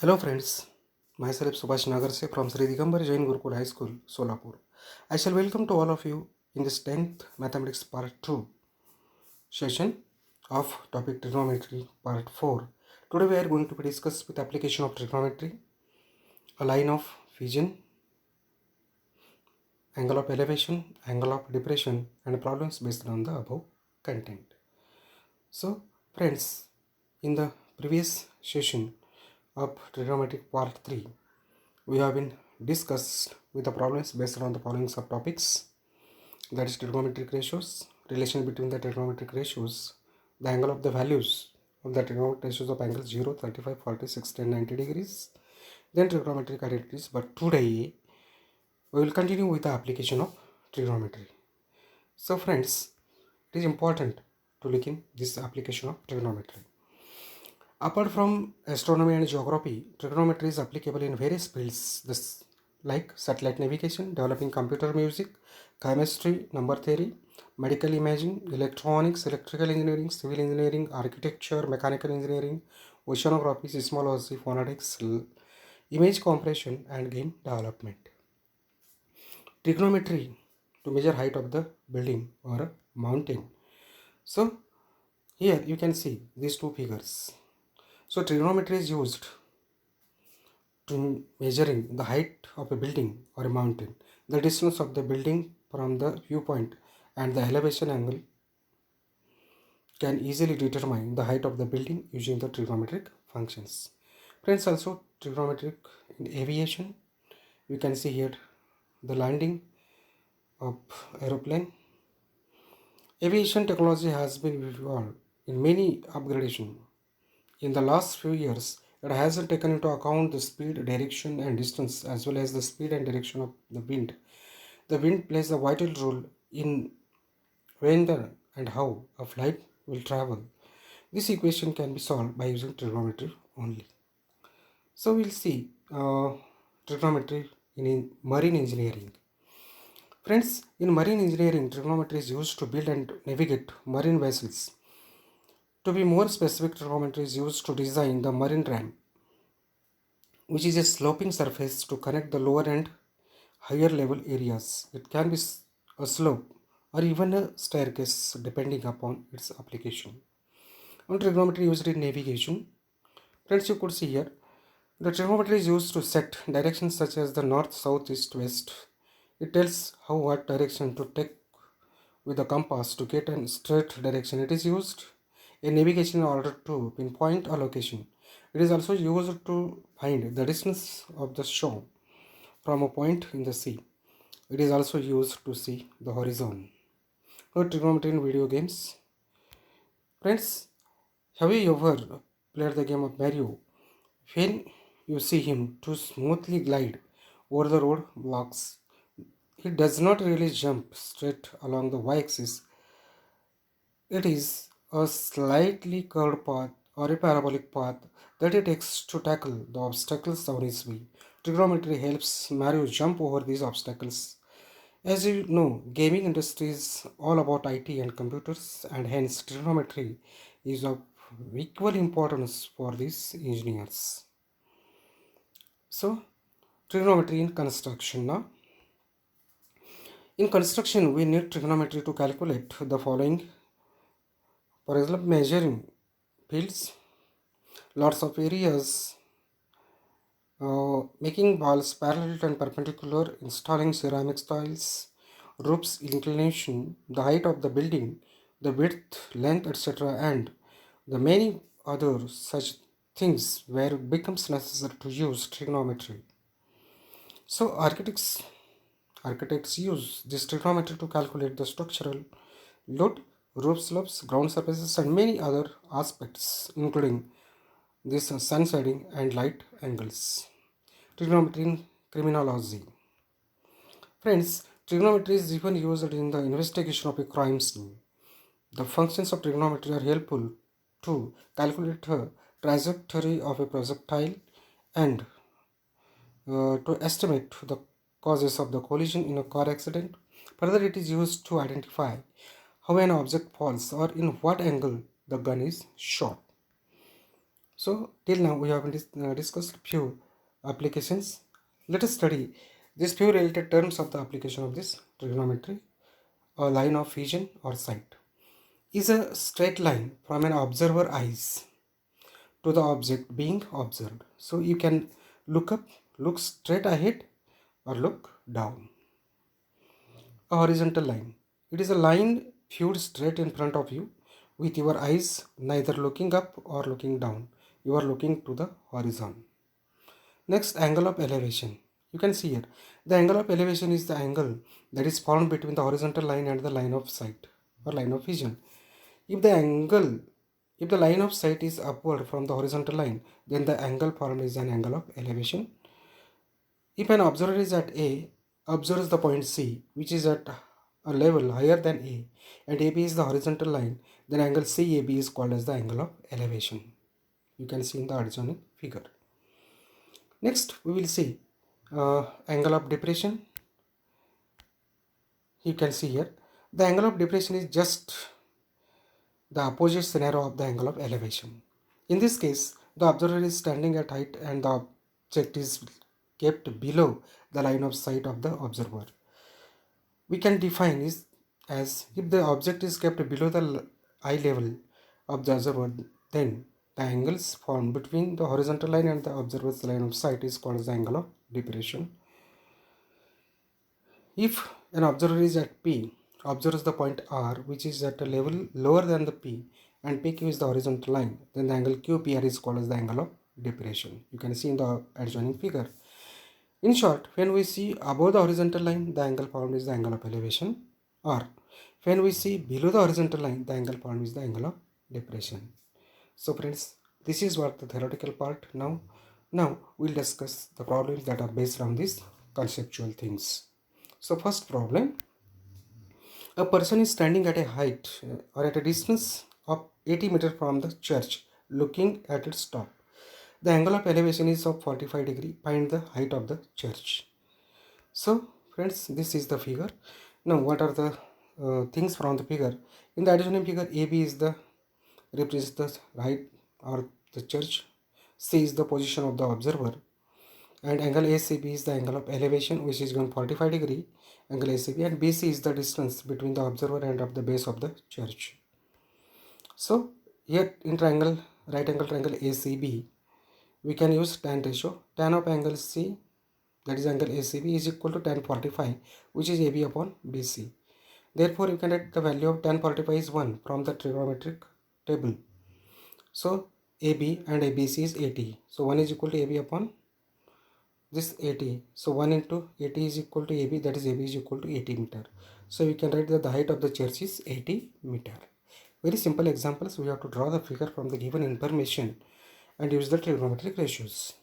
Hello friends, myself SUBHASH NAGARSE from Sri Digambar JAIN GURUKUL High School, Solapur. I shall welcome to all of you in this 10th Mathematics Part 2 session of topic Trigonometry Part 4. Today we are going to be discussed with application of trigonometry, a line of vision, angle of elevation, angle of depression and problems based on the above content. So friends, in the previous session of trigonometry part 3, we have been discussed with the problems based on the following subtopics, that is trigonometric ratios, relation between the trigonometric ratios, the angle of the values of the trigonometric ratios of angles 0, 35, 40, 60 and 90 degrees, then trigonometric identities. But today we will continue with the application of trigonometry. So friends, it is important to look in this application of trigonometry. Apart from astronomy and geography, trigonometry is applicable in various fields like satellite navigation, developing computer music, chemistry, number theory, medical imaging, electronics, electrical engineering, civil engineering, architecture, mechanical engineering, oceanography, seismology, phonetics, image compression and game development. Trigonometry to measure height of the building or a mountain. So here you can see these two figures. So trigonometry is used to measuring the height of a building or a mountain, the distance of the building from the viewpoint and the elevation angle can easily determine the height of the building using the trigonometric functions. Friends, also trigonometric in aviation, we can see here the landing of aeroplane. Aviation technology has been evolved in many upgradations. In the last few years, it hasn't taken into account the speed, direction and distance as well as the speed and direction of the wind. The wind plays a vital role in when the and how a flight will travel. This equation can be solved by using trigonometry only. So we'll see trigonometry in marine engineering. Friends, in marine engineering, trigonometry is used to build and navigate marine vessels. To be more specific, trigonometry is used to design the marine ramp, which is a sloping surface to connect the lower and higher level areas. It can be a slope or even a staircase depending upon its application. On trigonometry used in navigation, friends, you could see here the trigonometry is used to set directions such as the north, south, east, west. It tells what direction to take with the compass to get a straight direction. It is used in navigation in order to pinpoint a location. It is also used to find the distance of the shore from a point in the sea. It is also used to see the horizon. Now, trigonometry in video games. Friends, have you ever played the game of Mario? When you see him to smoothly glide over the road blocks, he does not really jump straight along the y-axis. It is a slightly curved path or a parabolic path that he takes to tackle the obstacles on his way. Trigonometry helps Mario jump over these obstacles. As you know, gaming industry is all about IT and computers, and hence trigonometry is of equal importance for these engineers. So, trigonometry in construction now. In construction, we need trigonometry to calculate the following. For example, measuring fields, lots of areas, making walls parallel and perpendicular, installing ceramic tiles, roofs inclination, the height of the building, the width, length, etc., and the many other such things where it becomes necessary to use trigonometry. So architects use this trigonometry to calculate the structural load, roof slopes, ground surfaces, and many other aspects, including this sun shading and light angles. Trigonometry in criminology. Friends, trigonometry is even used in the investigation of a crime scene. The functions of trigonometry are helpful to calculate the trajectory of a projectile and to estimate the causes of the collision in a car accident. Further, it is used to identify how an object falls or in what angle the gun is shot. So till now we have discussed few applications. Let us study these few related terms of the application of this trigonometry. A line of vision or sight is a straight line from an observer eyes to the object being observed. So you can look up, look straight ahead, or look down. A horizontal line. It is a line viewed straight in front of you with your eyes neither looking up or looking down. You are looking to the horizon. Next, angle of elevation. You can see here. The angle of elevation is the angle that is formed between the horizontal line and the line of sight or line of vision. If the line of sight is upward from the horizontal line, then the angle formed is an angle of elevation. If an observer is at A, observes the point C, which is at a level higher than A, and AB is the horizontal line, then angle CAB is called as the angle of elevation. You can see in the adjoining figure. Next, we will see angle of depression. You can see here, the angle of depression is just the opposite scenario of the angle of elevation. In this case, the observer is standing at height and the object is kept below the line of sight of the observer. We can define this as if the object is kept below the eye level of the observer, then the angles formed between the horizontal line and the observer's line of sight is called as the angle of depression. If an observer is at P, observes the point R, which is at a level lower than the P, and PQ is the horizontal line, then the angle QPR is called as the angle of depression. You can see in the adjoining figure. In short, when we see above the horizontal line, the angle formed is the angle of elevation, or when we see below the horizontal line, the angle formed is the angle of depression. So friends, this is what the theoretical part. Now we'll discuss the problems that are based on these conceptual things. So first problem, a person is standing at a height or at a distance of 80 meters from the church looking at its top. The angle of elevation is of 45 degree. Find the height of the church. So friends, this is the figure. Now what are the things from the figure? In the adjoining figure, AB is the represents the height or the church. C is the position of the observer, and angle ACB is the angle of elevation, which is given 45 degree angle ACB, and BC is the distance between the observer and of the base of the church. So here in triangle, right angle triangle ACB, we can use tan ratio. Tan of angle C, that is angle ACB, is equal to tan 45, which is AB upon BC. Therefore, you can write the value of tan 45 is 1 from the trigonometric table. So AB and ABC is 80. So 1 is equal to AB upon this 80. So 1 into 80 is equal to AB, that is AB is equal to 80 meter. So we can write that the height of the church is 80 meter. Very simple examples. We have to draw the figure from the given information and use the trigonometric ratios.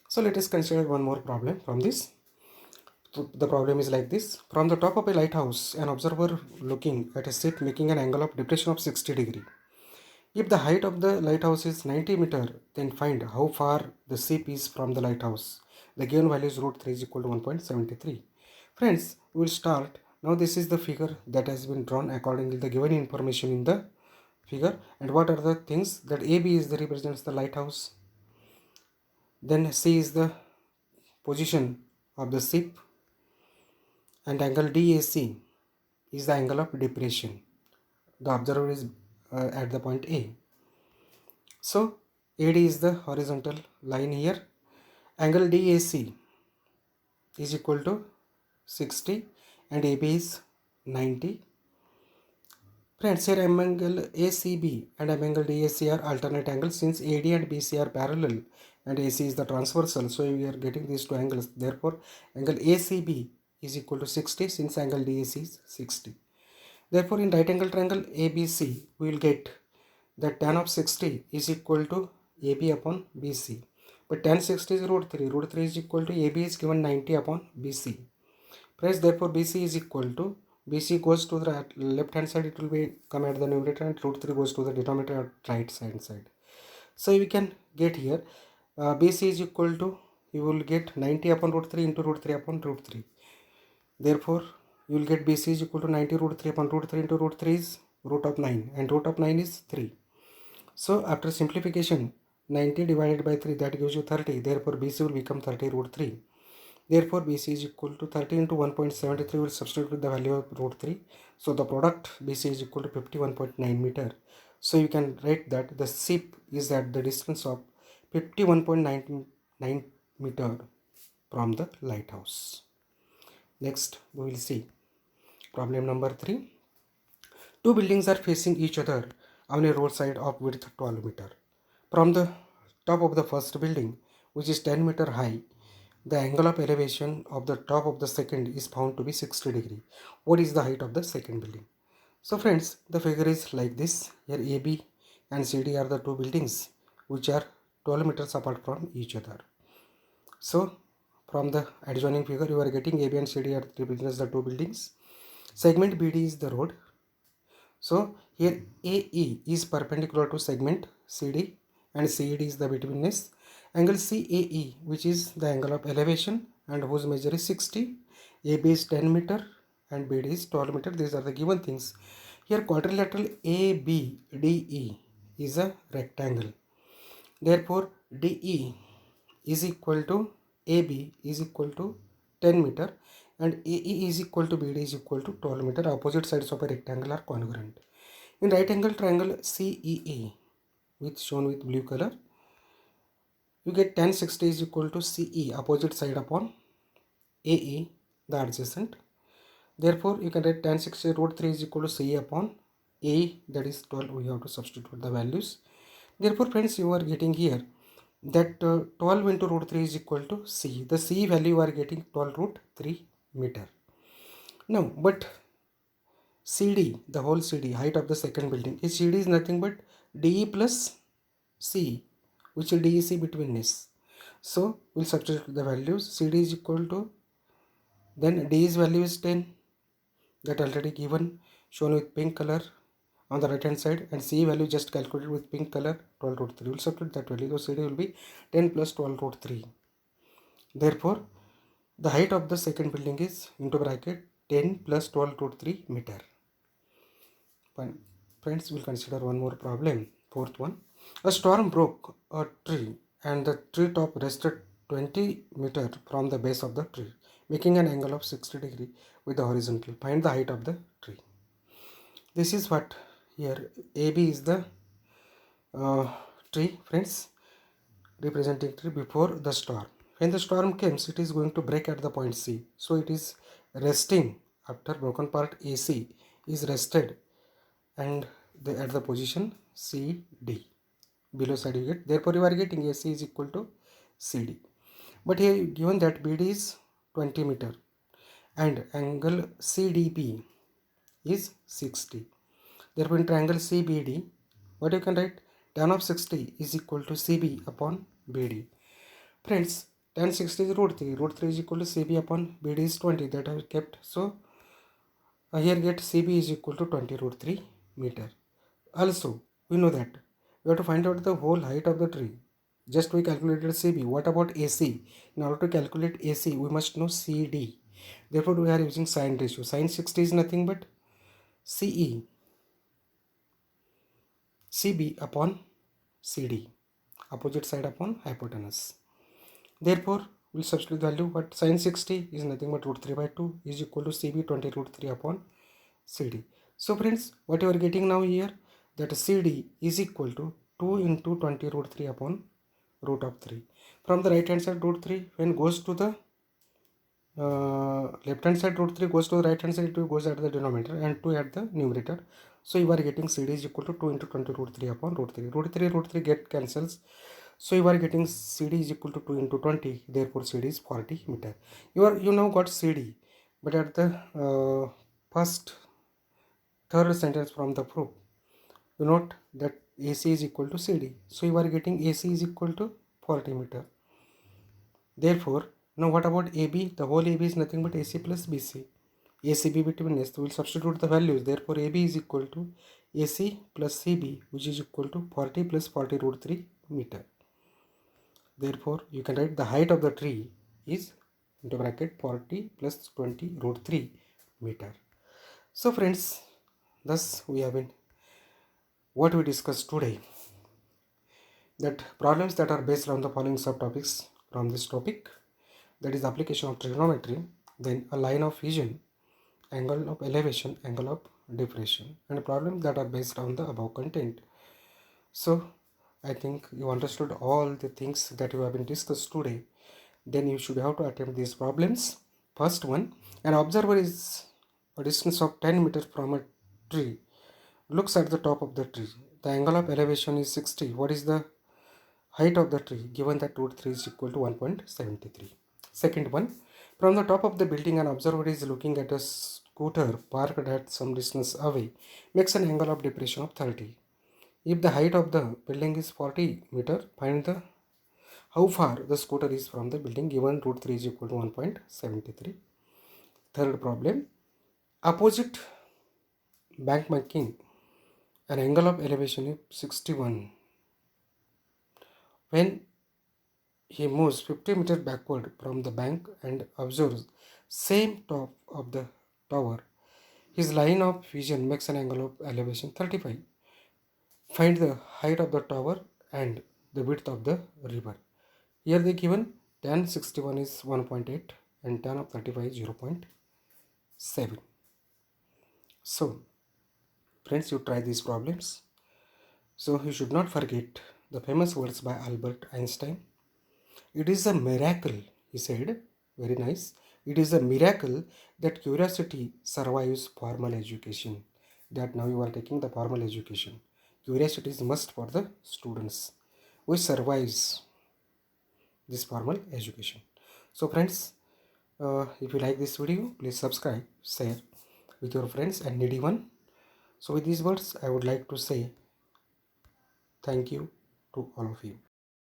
So let us consider one more problem from this. So the problem is like this. From the top of a lighthouse, an observer looking at a ship making an angle of depression of 60 degree. If the height of the lighthouse is 90 meter, then find how far the ship is from the lighthouse. The given value is root 3 is equal to 1.73. Friends, we will start. Now this is the figure that has been drawn according to the given information in the figure. And what are the things? That AB is the represents the lighthouse. Then C is the position of the ship. And angle DAC is the angle of depression. The observer is at the point A. So AD is the horizontal line here. Angle DAC is equal to 60 and AB is 90. Friends, here angle ACB and angle DAC are alternate angles since AD and BC are parallel and AC is the transversal. So we are getting these two angles. Therefore, angle ACB is equal to 60 since angle DAC is 60. Therefore, in right angle triangle ABC, we will get that tan of 60 is equal to AB upon BC. But tan 60 is root 3. Root 3 is equal to AB is given 90 upon BC. Press therefore BC is equal to, BC goes to the left hand side, it will be come at the numerator, and root 3 goes to the denominator at right hand side. So we can get here BC is equal to, you will get 90 upon root 3 into root 3 upon root 3. Therefore, you will get BC is equal to 90 root 3 upon root 3 into root 3 is root of 9 and root of 9 is 3. So after simplification, 90 divided by 3, that gives you 30. Therefore, BC will become 30 root 3. Therefore, BC is equal to 30 into 1.73. Will substitute with the value of root 3. So, the product BC is equal to 51.9 meter. So, you can write that the ship is at the distance of 51.99 meter from the lighthouse. Next, we will see problem number 3. Two buildings are facing each other on a roadside of width 12 meter. From the top of the first building, which is 10 meter high, the angle of elevation of the top of the second is found to be 60 degree. What is the height of the second building? So friends, the figure is like this. Here AB and CD are the two buildings which are 12 meters apart from each other. So from the adjoining figure, you are getting AB and CD are represents the two buildings. Segment BD is the road. So here AE is perpendicular to segment CD and CED is the betweenness. Angle CAE, which is the angle of elevation and whose measure is 60. AB is 10 meter and BD is 12 meter. These are the given things. Here quadrilateral ABDE is a rectangle. Therefore DE is equal to AB is equal to 10 meter and AE is equal to BD is equal to 12 meter. Opposite sides of a rectangle are congruent. In right angle triangle CEA, which shown with blue color, you get tan 60 is equal to CE, opposite side upon AE, the adjacent. Therefore, you can write tan 60 root 3 is equal to CE upon AE, that is 12. We have to substitute the values. Therefore, friends, you are getting here that 12 into root 3 is equal to C. The C value you are getting 12 root 3 meter. Now, but CD, the whole CD, height of the second building, is CD is nothing but DE plus C, which is DEC betweenness. So we'll substitute the values. CD is equal to, then D's value is 10, that already given, shown with pink color on the right hand side, and C value just calculated with pink color, 12 root 3. We'll substitute that value. So CD will be 10 plus 12 root 3. Therefore, the height of the second building is into bracket 10 plus 12 root 3 meter. Fine. Friends, we'll consider one more problem. Fourth one. A storm broke a tree and the tree top rested 20 meter from the base of the tree, making an angle of 60 degree with the horizontal. Find the height of the tree. This is what here AB is the tree, friends, representing tree before the storm. When the storm comes, it is going to break at the point C. So it is resting after broken part AC is rested and at the position CD. Below side you get. Therefore, you are getting AC is equal to CD. But here given that BD is 20 meter and angle CDP is 60. Therefore, in triangle CBD, what you can write? Tan of 60 is equal to CB upon BD. Friends, tan 60 is root 3. Root 3 is equal to CB upon BD is 20. That I have kept. So, here get CB is equal to 20 root 3 meter. Also, we know that we have to find out the whole height of the tree. Just we calculated CB. What about AC? In order to calculate AC, we must know CD. Therefore, we are using sine ratio. Sine 60 is nothing but CE, CB upon CD, opposite side upon hypotenuse. Therefore, we'll substitute the value, but sine 60 is nothing but root 3 by 2 is equal to CB 20 root 3 upon CD. So friends, what you are getting now here, that CD is equal to 2 into 20 root 3 upon root of 3. From the right hand side, root 3 when goes to the left hand side, root 3 goes to the right hand side, 2 goes at the denominator and 2 at the numerator. So you are getting CD is equal to 2 into 20 root 3 upon root 3. Root 3 get cancels. So you are getting CD is equal to 2 into 20. Therefore, CD is 40 meter. You now got CD, but at the third sentence from the proof, you note that AC is equal to CD. So you are getting AC is equal to 40 meter. Therefore, now what about AB? The whole AB is nothing but AC plus BC. ACB betweenness. So we will substitute the values. Therefore, AB is equal to AC plus CB, which is equal to 40 plus 40 root 3 meter. Therefore, you can write the height of the tree is into bracket 40 plus 20 root 3 meter. So friends, thus we have been what we discussed today. that problems that are based on the following subtopics from this topic, that is application of trigonometry, then a line of vision, angle of elevation, angle of depression, and problems that are based on the above content. So I think you understood all the things that you have been discussed today. Then you should have to attempt these problems. First one, an observer is a distance of 10 meters from a tree, looks at the top of the tree. The angle of elevation is 60. What is the height of the tree given that root 3 is equal to 1.73? Second one, from the top of the building, an observer is looking at a scooter parked at some distance away, makes an angle of depression of 30. If the height of the building is 40 meter, find the how far the scooter is from the building given root 3 is equal to 1.73. Third problem, opposite bank making an angle of elevation is 61. When he moves 50 meters backward from the bank and observes same top of the tower, his line of vision makes an angle of elevation 35. Find the height of the tower and the width of the river. Here they given tan 61 is 1.8 and tan of 35 is 0.7. So friends, you try these problems. So you should not forget the famous words by Albert Einstein. It is a miracle, he said, very nice. It is a miracle that curiosity survives formal education. That now you are taking the formal education. Curiosity is must for the students, which survives this formal education. So friends, if you like this video, please subscribe, share with your friends and needy one. So with these words, I would like to say thank you to all of you.